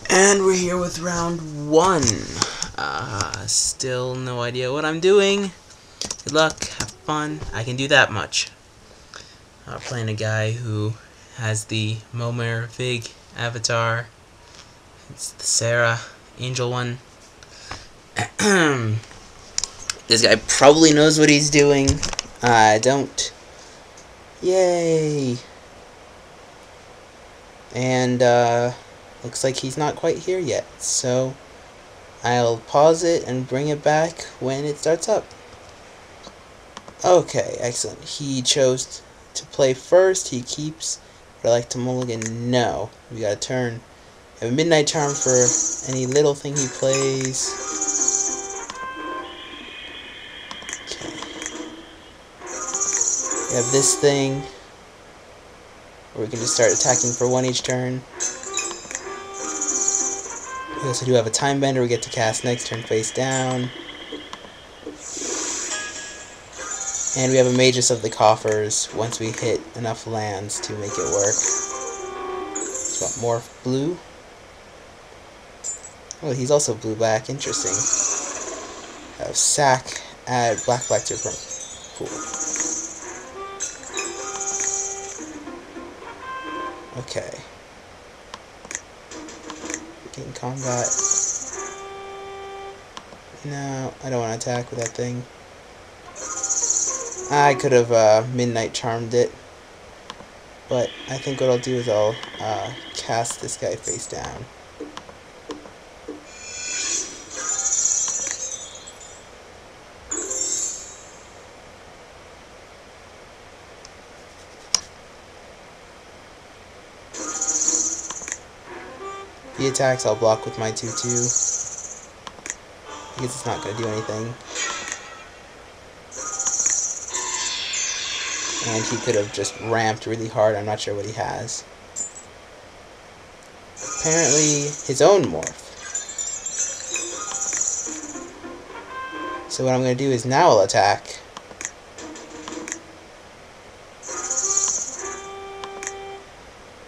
And we're here with round 1. Still no idea what I'm doing. Good luck, have fun. I can do that much. Playing a guy who has the Momer Vig avatar. It's the Sarah Angel one. This guy probably knows what he's doing. I don't. Yay! And, looks like he's not quite here yet, so I'll pause it and bring it back when it starts up. Okay, excellent. He chose to play first. He keeps. Would I like to mulligan? No. We got a turn. I have a Midnight Charm for any little thing he plays. Okay. We have this thing, where we can just start attacking for 1 each turn. We also do have a Time Bender we get to cast next turn face down. And we have a Magus of the Coffers once we hit enough lands to make it work. So more blue. Oh, he's also blue-black. Interesting. Have sack, add black to from. Cool. Okay. Getting combat. No, I don't want to attack with that thing. I could have Midnight Charmed it, but I think what I'll do is I'll cast this guy face down. If he attacks, I'll block with my 2/2. I guess it's not going to do anything. And he could have just ramped really hard. I'm not sure what he has. Apparently, his own morph. So what I'm going to do is now I'll attack.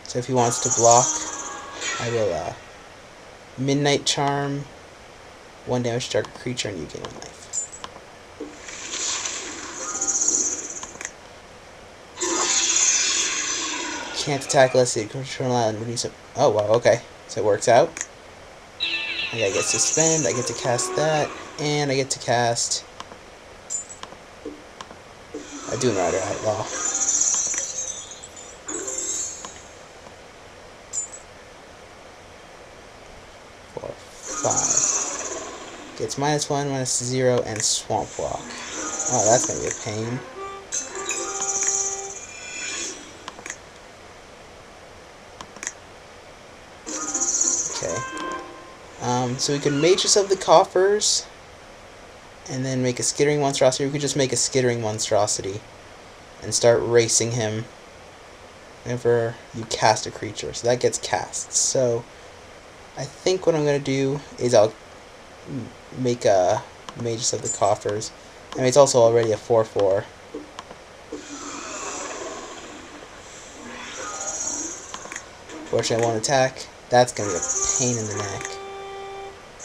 So if he wants to block, I will Midnight Charm, 1 damage to target creature, and you gain 1 life. Can't attack unless the control island release it. Oh wow, okay. So it works out. I get to spend, I get to cast that, and I get to cast a Dune Rider Outlaw. Four, 5. Gets -1, -0, and Swamp Walk. Oh, that's gonna be a pain. So we can Magus of the Coffers, and then make a Skittering Monstrosity. We could just make a Skittering Monstrosity, and start racing him whenever you cast a creature. So that gets cast. So I think what I'm going to do is I'll make a Magus of the Coffers. I mean, it's also already a 4/4. Fortunately, I won't attack. That's going to be a pain in the neck.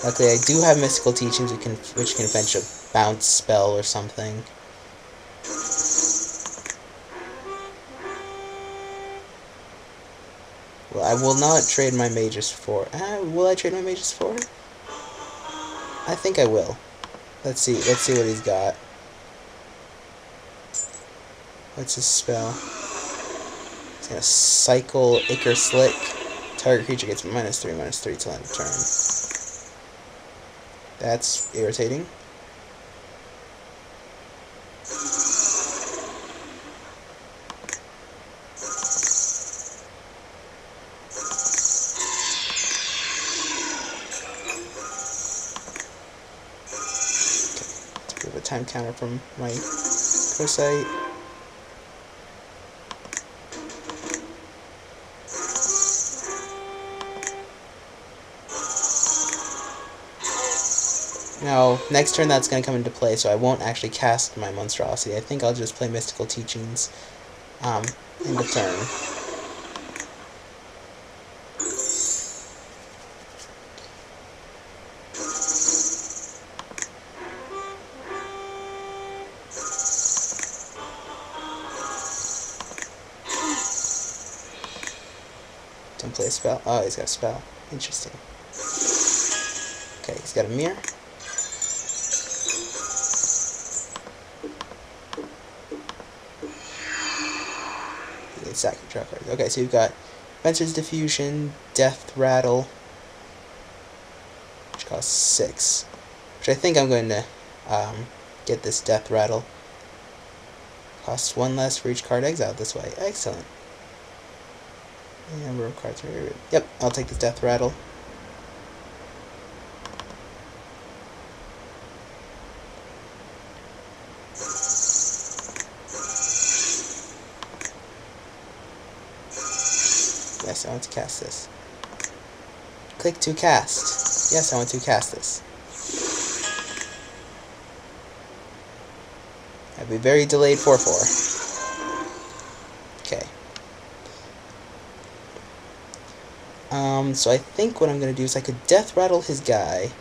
Luckily, I do have Mystical Teachings which can fetch a bounce spell or something. Well, I will not trade my Magus for... will I trade my Magus for? I think I will. Let's see what he's got. What's his spell? He's gonna cycle Ichor Slick. Target creature gets -3/-3 till end of turn. That's irritating. Okay, let's give a time counter from my co-site. Now, next turn that's going to come into play, so I won't actually cast my Monstrosity. I think I'll just play Mystical Teachings end of turn. play a spell. Oh, he's got a spell. Interesting. Okay, he's got a mirror. He can sack and draw cards. Okay, so you've got Venture's Diffusion, Death Rattle, which costs 6. Which I think I'm going to get this Death Rattle. Costs 1 less for each card exiled this way. Excellent. The number of cards. Yep, I'll take this Death Rattle. Yes, I want to cast this. Click to cast. Yes, I want to cast this. I'd be very delayed 4/4. Okay. So I think what I'm going to do is I could Death Rattle his guy,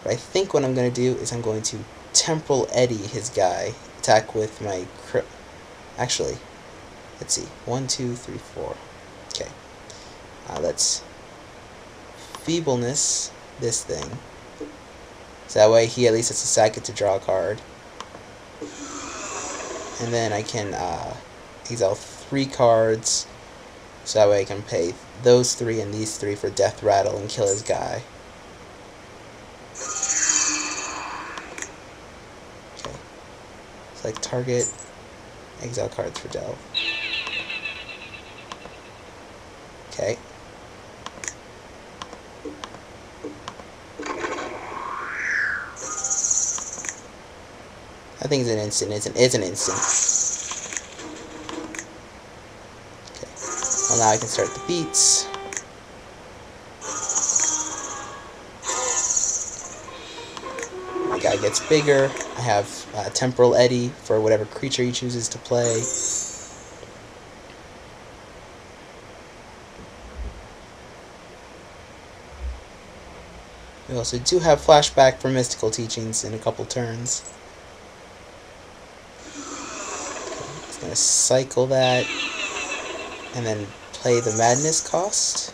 but I think what I'm going to do is I'm going to Temporal Eddy his guy. Attack with my... Actually, let's see. 1, 2, 3, 4. Okay. Let's Feebleness this thing. So that way he at least has to sack it to draw a card. And then I can exile 3 cards. So that way I can pay those 3 and these 3 for Death Rattle and kill his guy. Okay. Select target. Exile cards for Delve. Okay. I think it's an instant. It's an instant. Okay. Well, now I can start the beats. My guy gets bigger. I have Temporal Eddy for whatever creature he chooses to play. We also do have flashback for Mystical Teachings in a couple turns. It's going to cycle that, and then play the Madness cost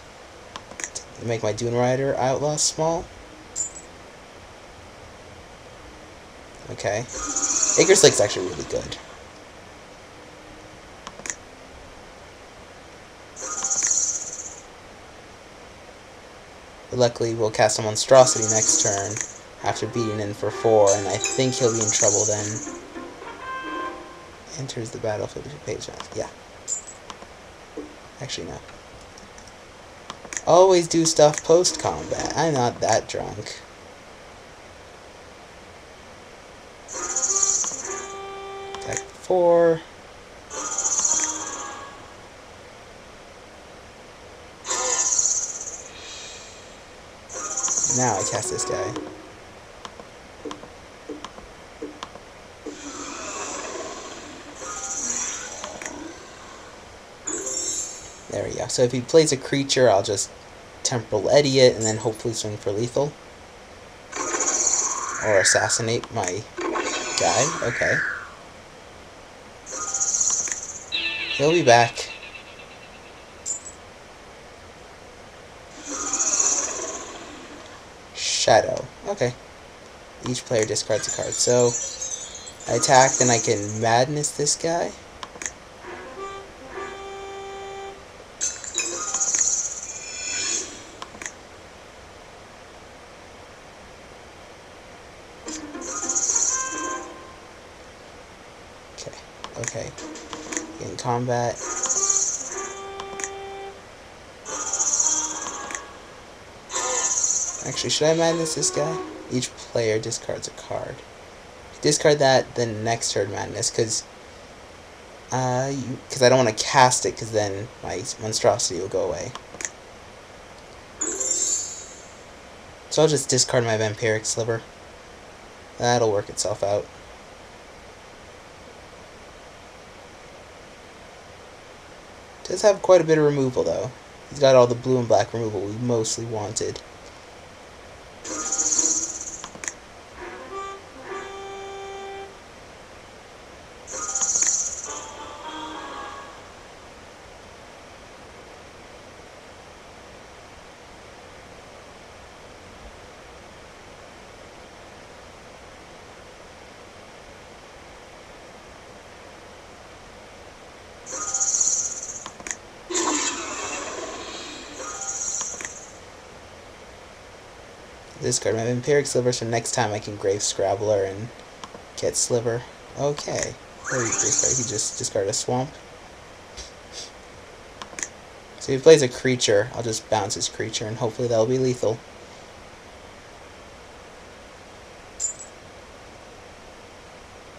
to make my Dune Rider Outlaw small. Okay. Acre's Lake's actually really good. But luckily, we'll cast a Monstrosity next turn after beating in for 4, and I think he'll be in trouble then. Enters the battlefield with your page. Yeah. Actually, no. Always do stuff post-combat. I'm not that drunk. Attack 4. Now I cast this guy. There we go. So if he plays a creature, I'll just Temporal Eddy it and then hopefully swing for lethal. Or assassinate my guy. Okay. He'll be back. Shadow. Okay. Each player discards a card. So I attack, then I can Madness this guy. Okay. In combat. Actually, should I Madness this guy? Each player discards a card. Discard that, then next turn Madness, because I don't want to cast it, because then my Monstrosity will go away. So I'll just discard my Vampiric Sliver. That'll work itself out. Does have quite a bit of removal, though. He's got all the blue and black removal we mostly wanted. Discard my Vampiric Sliver, so next time I can Grave Scrabbler and get Sliver. Okay. What did he discard? He just discarded a Swamp. So if he plays a creature, I'll just bounce his creature, and hopefully that'll be lethal.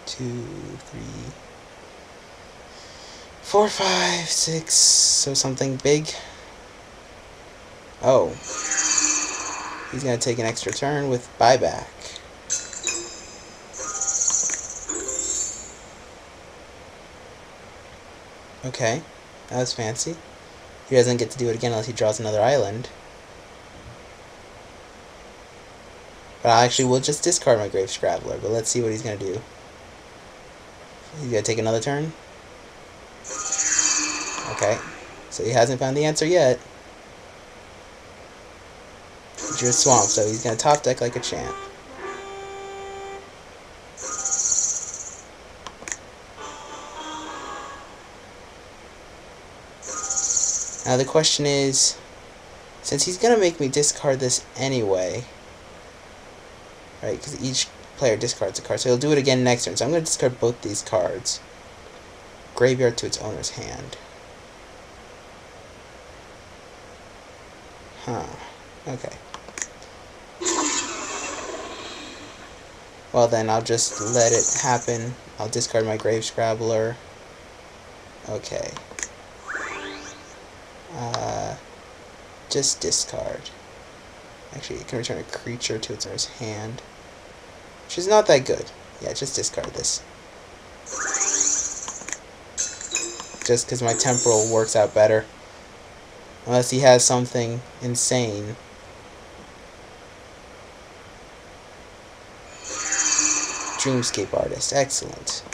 Two, three, 4, 5, 6. So something big. Oh. He's going to take an extra turn with buyback. Okay. That was fancy. He doesn't get to do it again unless he draws another island. But I actually will just discard my Grave Scrabbler, but let's see what he's going to do. He's going to take another turn. Okay. So he hasn't found the answer yet. He drew a Swamp, so he's going to top deck like a champ. Now the question is, since he's going to make me discard this anyway, right, because each player discards a card, so he'll do it again next turn, so I'm going to discard both these cards. Graveyard to its owner's hand. Huh. Okay. Well then, I'll just let it happen. I'll discard my Grave Scrabbler. Okay. Just discard. Actually, it can return a creature to its owner's hand, which is not that good. Yeah, just discard this. Just because my temporal works out better. Unless he has something insane. Dreamscape Artist. Excellent.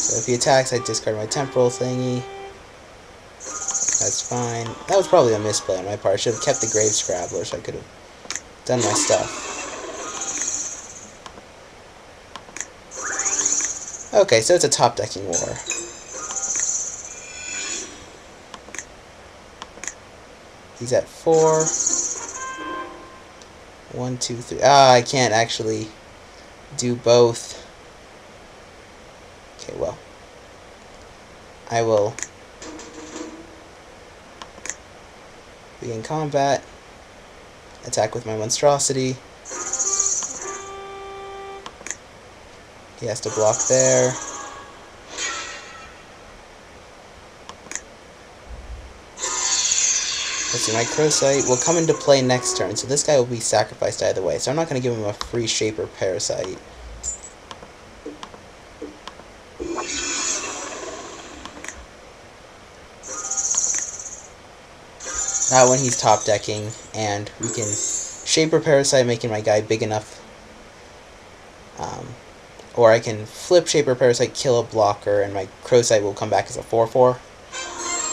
So if he attacks, I discard my temporal thingy. That's fine. That was probably a misplay on my part. I should have kept the Grave Scrabbler so I could have done my stuff. Okay, so it's a top decking war. He's at 4. 1, 2, 3. Ah, I can't actually do both. Okay, well. I will begin combat. Attack with my monstrosity. He has to block there. Let's see, my Crowsite will come into play next turn, so this guy will be sacrificed either way, so I'm not going to give him a free Shaper Parasite. Not when he's top decking, and we can Shaper Parasite, making my guy big enough. Or I can flip Shaper Parasite, kill a blocker, and my Crowsite will come back as a 4/4.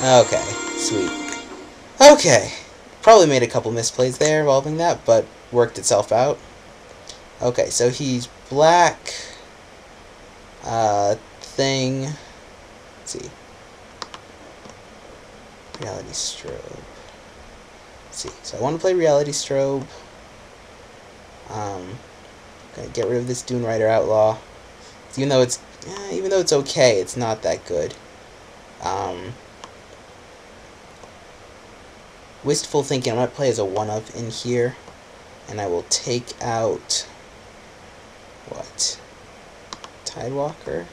Okay, sweet. Okay, probably made a couple misplays there involving that, but worked itself out. Okay, so he's black. Thing. Let's see. Reality Strobe. Let's see. So I want to play Reality Strobe. Gonna get rid of this Dune Rider Outlaw. Even though it's okay, it's not that good. Wistful Thinking, I might play as a 1-of in here, and I will take out what? Tidewalker?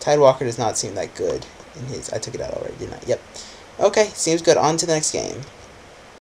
Tidewalker does not seem that good in his. I took it out already, didn't I? Yep. Okay, seems good. On to the next game.